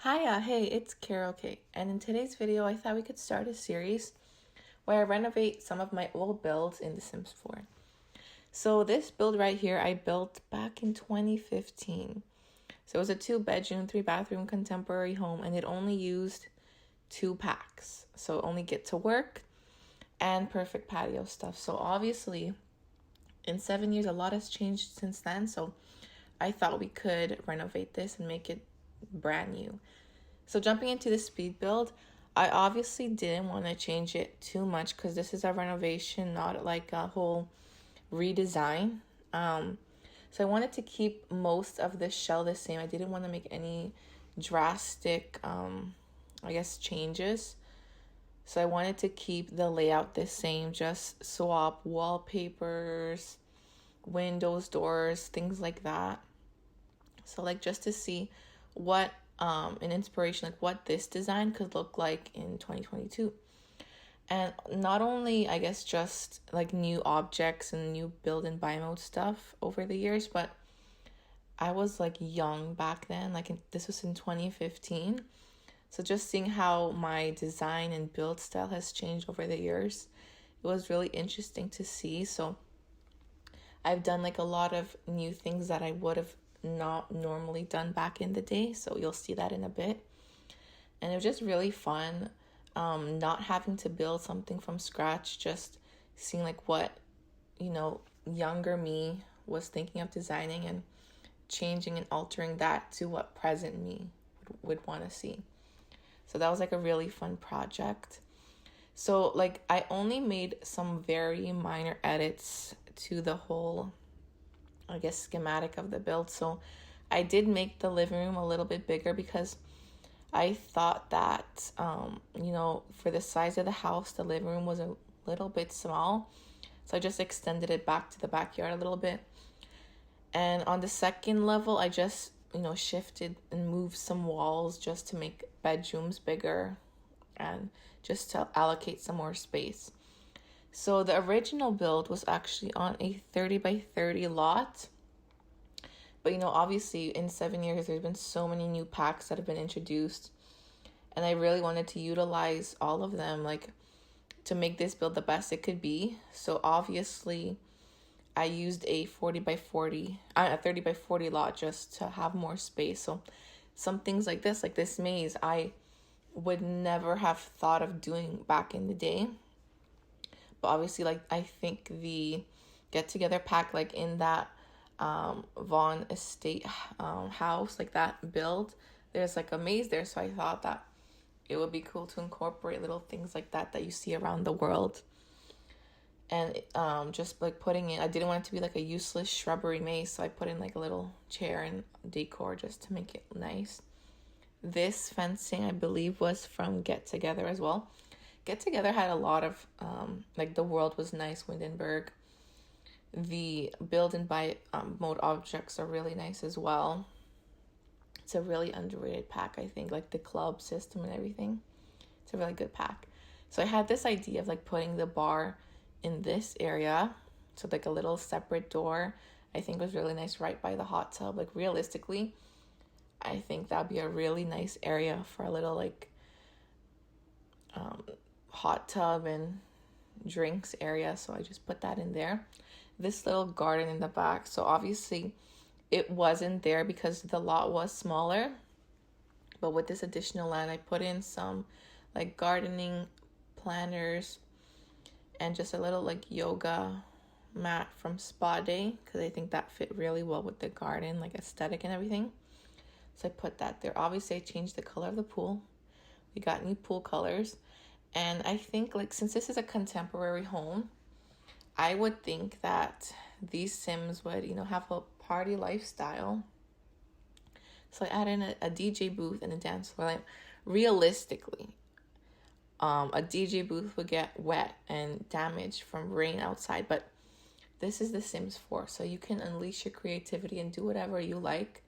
Hiya, hey, it's Karokay, and in today's video I thought we could start a series where I renovate some of my old builds in The Sims 4. So this build right here I built back in 2015. So it was a 2-bedroom, 3-bathroom contemporary home, and it only used 2 packs. So only get to work and perfect patio stuff. So obviously in 7 years a lot has changed since then, so I thought we could renovate this and make it brand new. So jumping into the speed build, I obviously didn't want to change it too much because this is a renovation, not like a whole redesign. So I wanted to keep most of the shell the same. I didn't want to make any drastic, changes. So I wanted to keep the layout the same, just swap wallpapers, windows, doors, things like that. So just to see what an inspiration, what this design could look like in 2022. And not only just new objects and new build and buy mode stuff over the years, but I was young back then, this was in 2015. So just seeing how my design and build style has changed over the years, it was really interesting to see. So I've done a lot of new things that I would have not normally done back in the day, so you'll see that in a bit. And it was just really fun, not having to build something from scratch, just seeing what younger me was thinking of designing and changing and altering that to what present me would want to see. So that was a really fun project. So I only made some very minor edits to the whole schematic of the build. So I did make the living room a little bit bigger because I thought that for the size of the house, the living room was a little bit small. So I just extended it back to the backyard a little bit. And on the second level, I just shifted and moved some walls just to make bedrooms bigger and just to allocate some more space. So the original build was actually on a 30 by 30 lot. But obviously in 7 years, there's been so many new packs that have been introduced. And I really wanted to utilize all of them, to make this build the best it could be. So obviously I used a 30 by 40 lot just to have more space. So some things like this maze, I would never have thought of doing back in the day. But obviously, I think the get-together pack, in that Vaughn estate house, that build, there's a maze there. So I thought that it would be cool to incorporate little things like that you see around the world. And just putting in, I didn't want it to be a useless shrubbery maze, so I put in a little chair and decor just to make it nice. This fencing, I believe, was from Get Together as well. Get Together had a lot of The World Was Nice, Windenburg. The build and buy mode objects are really nice as well. It's a really underrated pack, I think, the club system and everything. It's a really good pack. So I had this idea of putting the bar in this area, so a little separate door. I think was really nice right by the hot tub. Realistically, I think that'd be a really nice area for a little hot tub and drinks area. So I just put that in there. This little garden in the back, so obviously it wasn't there because the lot was smaller, but with this additional land I put in some gardening planters and just a little yoga mat from Spa Day, because I think that fit really well with the garden aesthetic and everything. So I put that there. Obviously I changed the color of the pool. We got new pool colors. And I think since this is a contemporary home, I would think that these Sims would have a party lifestyle. So I added in a DJ booth and a dance floor. Realistically, a DJ booth would get wet and damaged from rain outside, but this is The Sims 4, so you can unleash your creativity and do whatever you like.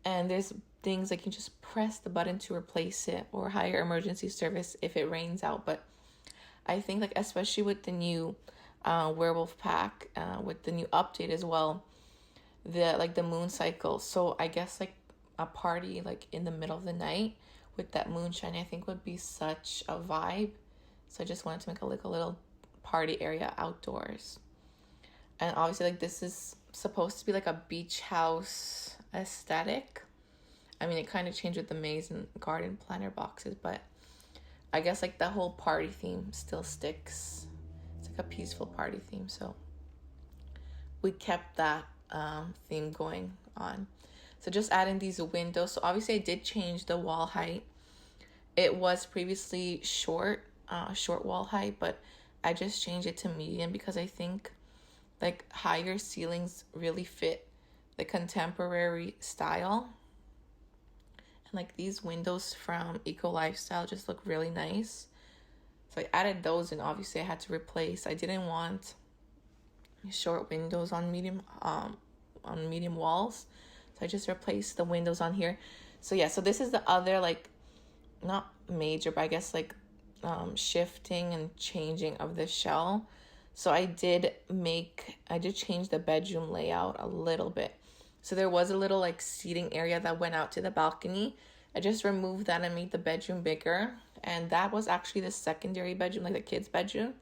And there's things you just press the button to replace it or hire emergency service if it rains out. But I think especially with the new werewolf pack, with the new update as well, the moon cycle. So I guess a party like in the middle of the night with that moonshine, I think would be such a vibe. So I just wanted to make a little party area outdoors. And obviously, like, this is supposed to be like a beach house aesthetic. I mean, it kind of changed with the maze and garden planner boxes, but I guess like the whole party theme still sticks. It's like a peaceful party theme, so we kept that theme going on. So just adding these windows. So obviously I did change the wall height. It was previously short wall height, but I just changed it to medium because I think like higher ceilings really fit the contemporary style. And like these windows from Eco Lifestyle just look really nice. So I added those, and obviously I had to replace. I didn't want short windows on medium walls. So I just replaced the windows on here. So yeah, so this is the other like not major, but I guess like shifting and changing of the shell. So I did change the bedroom layout a little bit. So there was a little like seating area that went out to the balcony. I just removed that and made the bedroom bigger. And that was actually the secondary bedroom, like the kids' bedroom.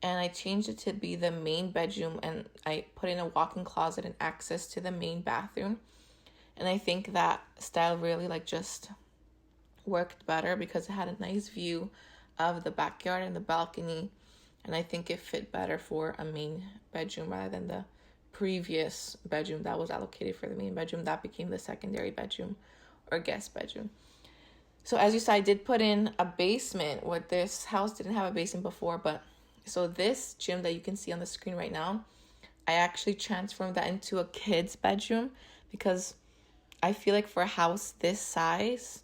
And I changed it to be the main bedroom, and I put in a walk-in closet and access to the main bathroom. And I think that style really like just worked better because it had a nice view of the backyard and the balcony. And I think it fit better for a main bedroom rather than the previous bedroom that was allocated for the main bedroom. That became the secondary bedroom or guest bedroom. So as you saw, I did put in a basement. What this house didn't have a basement before, but so this gym that you can see on the screen right now, I actually transformed that into a kid's bedroom because I feel like for a house this size,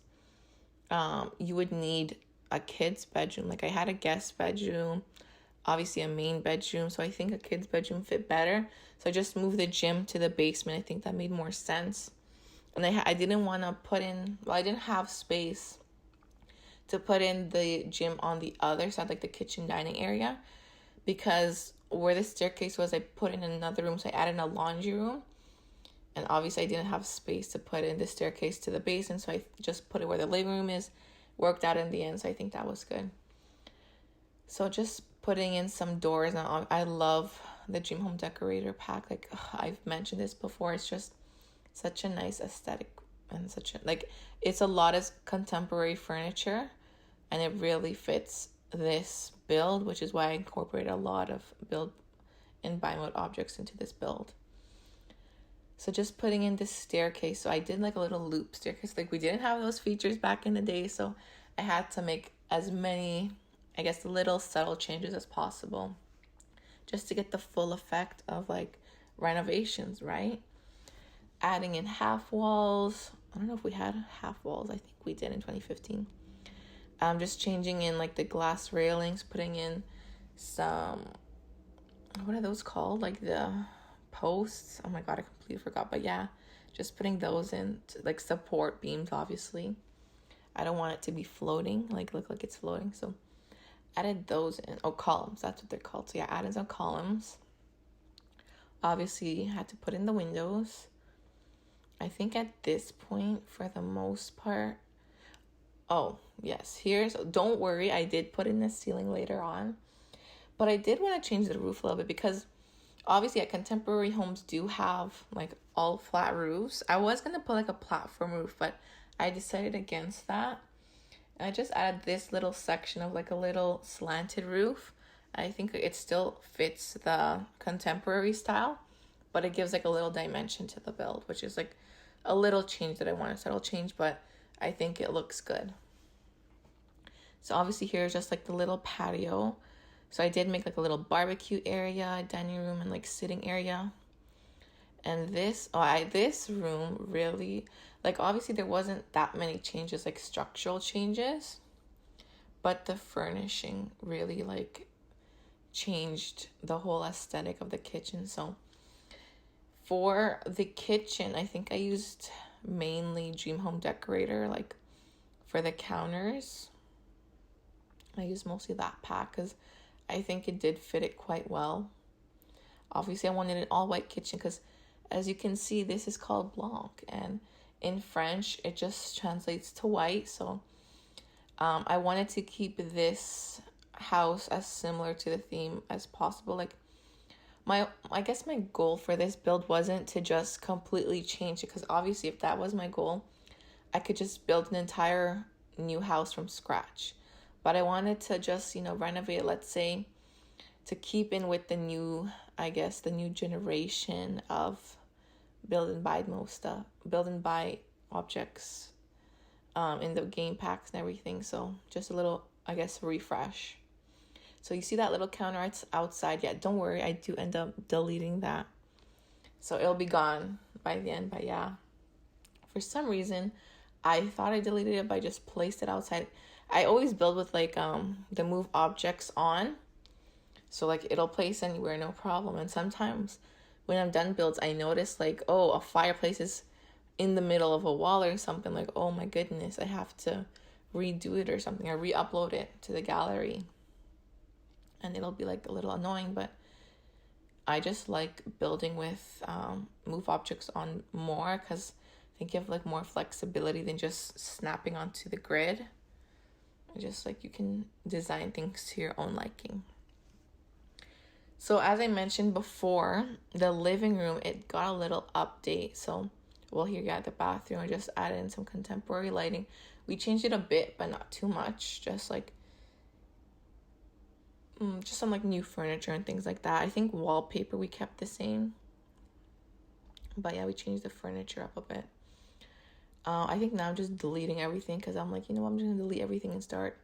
you would need a kid's bedroom. Like I had a guest bedroom, obviously a main bedroom, so I think a kid's bedroom fit better. So I just moved the gym to the basement. I think that made more sense. And I didn't want to put in, I didn't have space to put in the gym on the other side, like the kitchen dining area, because where the staircase was, I put in another room. So I added a laundry room, and obviously I didn't have space to put in the staircase to the basement, so I just put it where the living room is. Worked out in the end, so I think that was good. So just putting in some doors. Now I love the Dream Home Decorator pack. Like I've mentioned this before, it's just such a nice aesthetic and such a it's a lot of contemporary furniture, and it really fits this build, which is why I incorporated a lot of build and buy mode objects into this build. So just putting in this staircase. So I did like a little loop staircase. Like we didn't have those features back in the day, so I had to make as many, I guess, little subtle changes as possible just to get the full effect of like renovations, right? Adding in half walls. I don't know if we had half walls. I think we did in 2015. Just changing in like the glass railings, putting in some, what are those called? Like the posts. Oh my God, I completely forgot. But yeah, just putting those in to like support beams, obviously. I don't want it to be floating, like look like it's floating. So added those in. Oh, columns. That's what they're called. So yeah, added some columns. Obviously, had to put in the windows. I think at this point, for the most part, oh, yes, don't worry, I did put in the ceiling later on, but I did want to change the roof a little bit because obviously contemporary homes do have like all flat roofs. I was going to put like a platform roof, but I decided against that. And I just added this little section of like a little slanted roof. I think it still fits the contemporary style, but it gives like a little dimension to the build, which is like a little change that I want, a subtle change, but I think it looks good. So obviously here's just like the little patio. So I did make like a little barbecue area, dining room, and like sitting area. And this room really, like obviously there wasn't that many changes, like structural changes, but the furnishing really like changed the whole aesthetic of the kitchen. So for the kitchen, I think I used mainly Dream Home Decorator. Like for the counters, I used mostly that pack because I think it did fit it quite well. Obviously, I wanted an all-white kitchen because, as you can see, this is called Blanc, and in French, it just translates to white. So I wanted to keep this house as similar to the theme as possible. Like I guess my goal for this build wasn't to just completely change it, because obviously if that was my goal, I could just build an entire new house from scratch. But I wanted to just, renovate, let's say, to keep in with the new, I guess, the new generation of build and buy objects in the game packs and everything. So just a little, I guess, refresh. So you see that little counter outside. Yeah, don't worry, I do end up deleting that. So it'll be gone by the end. But yeah, for some reason, I thought I deleted it, but I just placed it outside. I always build with like the move objects on. So like it'll place anywhere, no problem. And sometimes when I'm done builds, I notice like, oh, a fireplace is in the middle of a wall or something. Like, oh my goodness, I have to redo it or something, or re-upload it to the gallery. And it'll be like a little annoying, but I just like building with move objects on more, because I think you have like more flexibility than just snapping onto the grid. Just like you can design things to your own liking. So as I mentioned before, the living room, it got a little update. So, well, here you got the bathroom. I just added in some contemporary lighting. We changed it a bit, but not too much. Just some like new furniture and things like that. I think wallpaper we kept the same. But yeah, we changed the furniture up a bit. I think now I'm just deleting everything, because I'm like, I'm just going to delete everything and start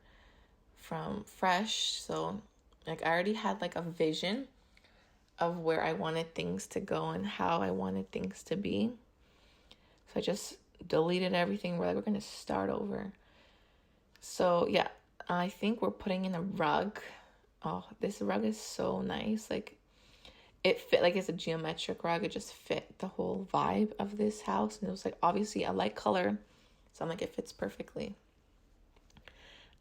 from fresh. So like I already had like a vision of where I wanted things to go and how I wanted things to be. So I just deleted everything. We're going to start over. So yeah, I think we're putting in a rug. Oh, this rug is so nice. Like it fit, like it's a geometric rug. It just fit the whole vibe of this house. And it was like obviously a light color. So I'm like, it fits perfectly.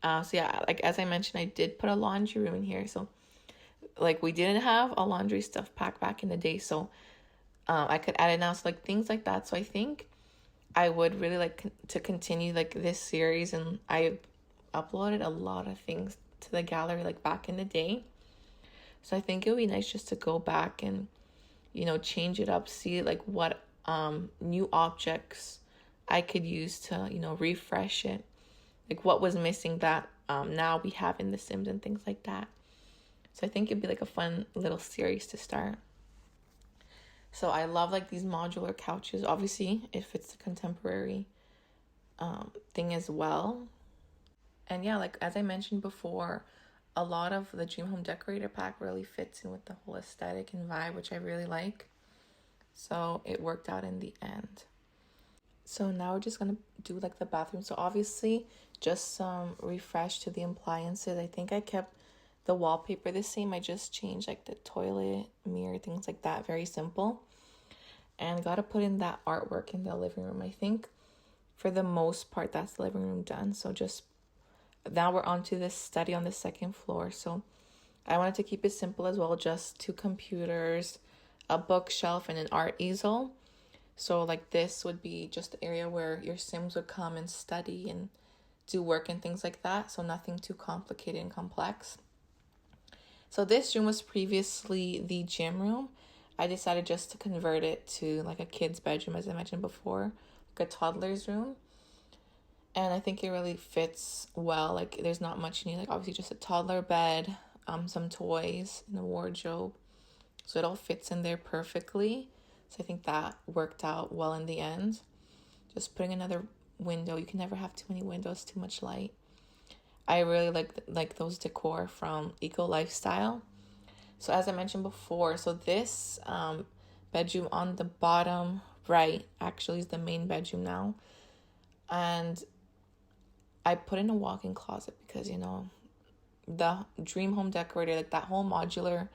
So yeah, like as I mentioned, I did put a laundry room in here. So like we didn't have a laundry stuff pack back in the day. So I could add it now. So like things like that. So I think I would really like to continue like this series. And I uploaded a lot of things to the gallery like back in the day. So I think it would be nice just to go back and, change it up, see like what new objects I could use to, refresh it. Like what was missing that now we have in The Sims and things like that. So I think it'd be like a fun little series to start. So I love like these modular couches. Obviously, it fits the contemporary thing as well. And yeah, like as I mentioned before, a lot of the Dream Home Decorator pack really fits in with the whole aesthetic and vibe, which I really like. So it worked out in the end. So now we're just going to do like the bathroom. So obviously just some refresh to the appliances. I think I kept the wallpaper the same. I just changed like the toilet, mirror, things like that. Very simple. And got to put in that artwork in the living room. I think for the most part, that's the living room done. So just now we're on to this study on the second floor. So I wanted to keep it simple as well. Just 2 computers, a bookshelf, and an art easel. So like this would be just the area where your Sims would come and study and do work and things like that. So nothing too complicated and complex. So this room was previously the gym room. I decided just to convert it to like a kid's bedroom, as I mentioned before, like a toddler's room. And I think it really fits well. Like there's not much you need. Like obviously just a toddler bed, some toys, and a wardrobe. So it all fits in there perfectly. So I think that worked out well in the end. Just putting another window. You can never have too many windows, too much light. I really like those decor from Eco Lifestyle. So as I mentioned before, so this bedroom on the bottom right actually is the main bedroom now. And I put in a walk-in closet because, the Dream Home Decorator, like that whole modular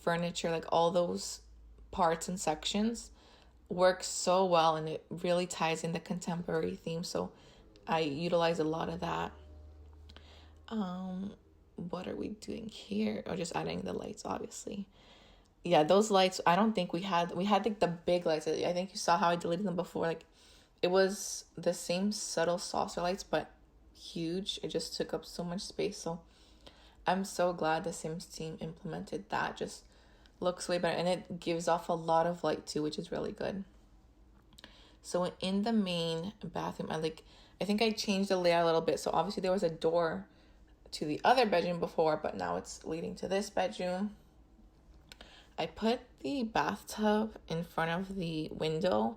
furniture, like all those parts and sections works so well, and it really ties in the contemporary theme. So I utilize a lot of that. What are we doing here? Or just adding the lights, obviously. Yeah, those lights, I don't think we had like the big lights. I think you saw how I deleted them before. Like it was the same subtle saucer lights, but huge. It just took up so much space. So I'm so glad the Sims team implemented that. Just looks way better, and it gives off a lot of light too, which is really good. So in the main bathroom, I think I changed the layout a little bit. So obviously there was a door to the other bedroom before, but now it's leading to this bedroom. I put the bathtub in front of the window.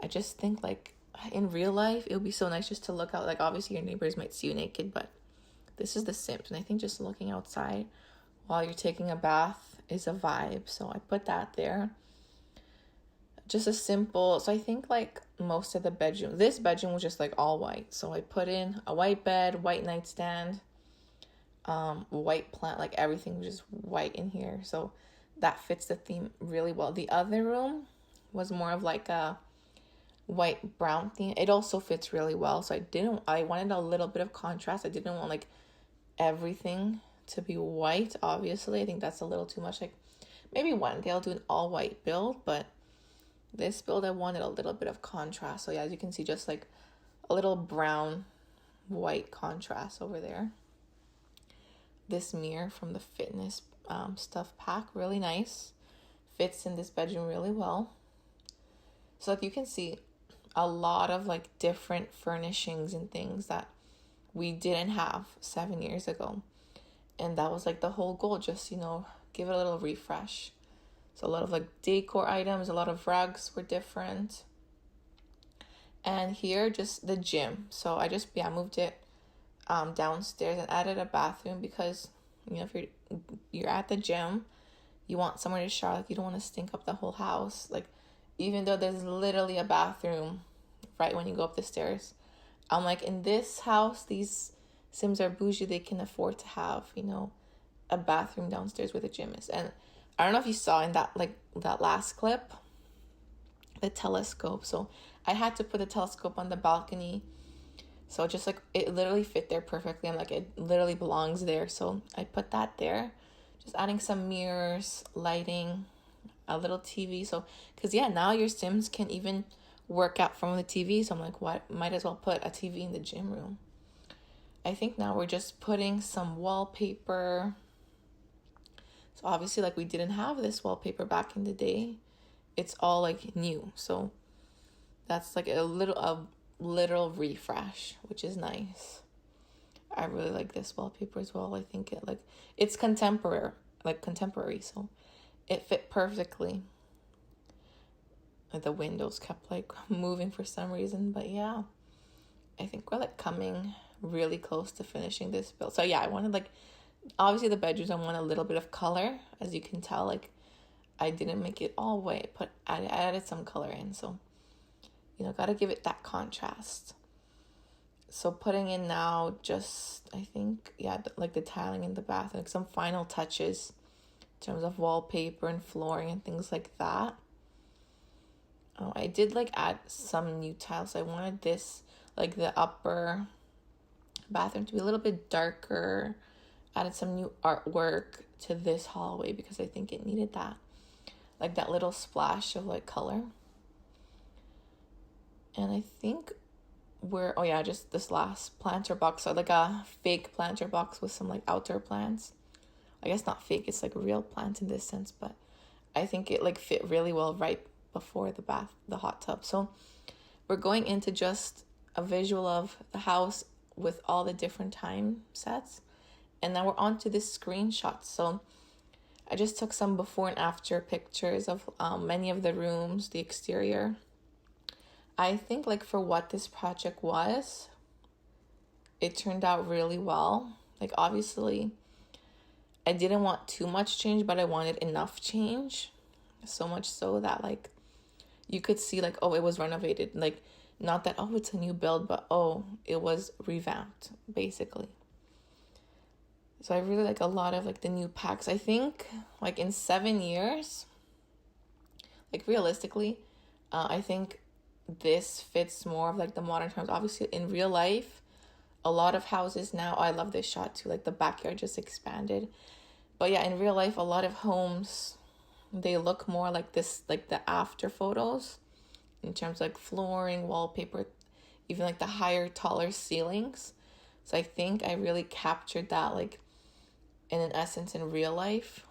I just think like in real life, it would be so nice just to look out. Like obviously your neighbors might see you naked, but this is the Sims. And I think just looking outside while you're taking a bath is a vibe. So I put that there. Just a simple, so I think like most of the bedroom, this bedroom was just like all white. So I put in a white bed, white nightstand, white plant, like everything was just white in here. So that fits the theme really well. The other room was more of like a white brown theme. It also fits really well. So I wanted a little bit of contrast. I didn't want like everything to be white, obviously. I think that's a little too much. Like maybe one day I'll do an all white build, but this build I wanted a little bit of contrast. So yeah, as you can see, just like a little brown white contrast over there. This mirror from the fitness stuff pack, really nice. Fits in this bedroom really well. So like you can see a lot of like different furnishings and things that we didn't have 7 years ago. And that was like the whole goal, just, give it a little refresh. So a lot of like decor items, a lot of rugs were different. And here, just the gym. So I just, moved it downstairs and added a bathroom because, if you're at the gym, you want somewhere to shower. Like you don't want to stink up the whole house. Like even though there's literally a bathroom right when you go up the stairs. I'm like, in this house, these Sims are bougie. They can afford to have, a bathroom downstairs where the gym is. And I don't know if you saw in that last clip, the telescope. So I had to put the telescope on the balcony. So just like it literally fit there perfectly. I'm like, it literally belongs there. So I put that there. Just adding some mirrors, lighting, a little TV. So, because now your Sims can even work out from the TV. So I'm like, what? Might as well put a TV in the gym room. I think now we're just putting some wallpaper. So obviously, like we didn't have this wallpaper back in the day. It's all like new. So that's like a literal refresh, which is nice. I really like this wallpaper as well. I think it's contemporary, so it fit perfectly. The windows kept like moving for some reason, but yeah, I think we're like coming really close to finishing this build. So yeah, I wanted like, obviously the bedrooms, I want a little bit of color. As you can tell, like I didn't make it all white, but I added some color in. So, gotta give it that contrast. So putting in now just, I think, like the tiling in the bathroom, like some final touches in terms of wallpaper and flooring and things like that. I did like add some new tiles. I wanted this, like the upper bathroom to be a little bit darker. Added some new artwork to this hallway because I think it needed that. Like that little splash of like color. And I think just this last planter box. So like a fake planter box with some like outdoor plants. I guess not fake, it's like real plants in this sense, but I think it like fit really well right before the hot tub. So we're going into just a visual of the house with all the different time sets. And now we're on to this screenshot. So I just took some before and after pictures of many of the rooms, the exterior. I think like for what this project was, it turned out really well. Like obviously, I didn't want too much change, but I wanted enough change. So much so that like you could see like, oh, it was renovated. Like not that, oh, it's a new build, but oh, it was revamped basically. So I really like a lot of like the new packs. I think like in 7 years, like realistically, I think this fits more of like the modern terms. Obviously in real life, a lot of houses now, I love this shot too, like the backyard just expanded. But yeah, in real life, a lot of homes, they look more like this, like the after photos. in terms of like flooring, wallpaper, even like the higher, taller ceilings. So I think I really captured that like in an essence in real life.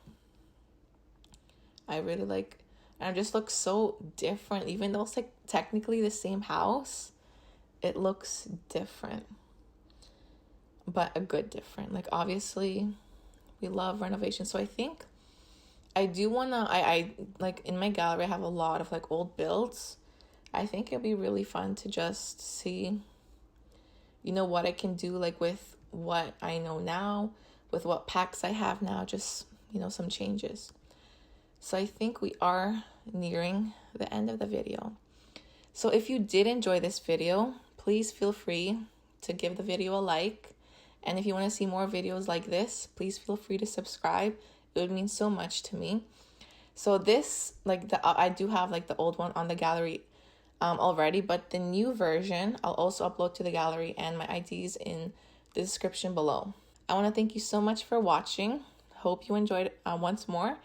I really like, and it just looks so different. Even though it's like technically the same house, it looks different. But a good different. Like obviously we love renovation. So I think I do wanna I like in my gallery I have a lot of like old builds. I think it'll be really fun to just see, you know, what I can do like with what I know now, with what packs I have now, just, you know, some changes. So I think we are nearing the end of the video. So if you did enjoy this video, please feel free to give the video a like. And if you want to see more videos like this, please feel free to subscribe. It would mean so much to me. So this, like I do have like the old one on the gallery already, but the new version I'll also upload to the gallery, and my IDs in the description below. I want to thank you so much for watching. Hope you enjoyed once more,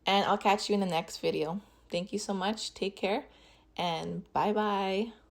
and I'll catch you in the next video. Thank you so much. Take care, and bye-bye.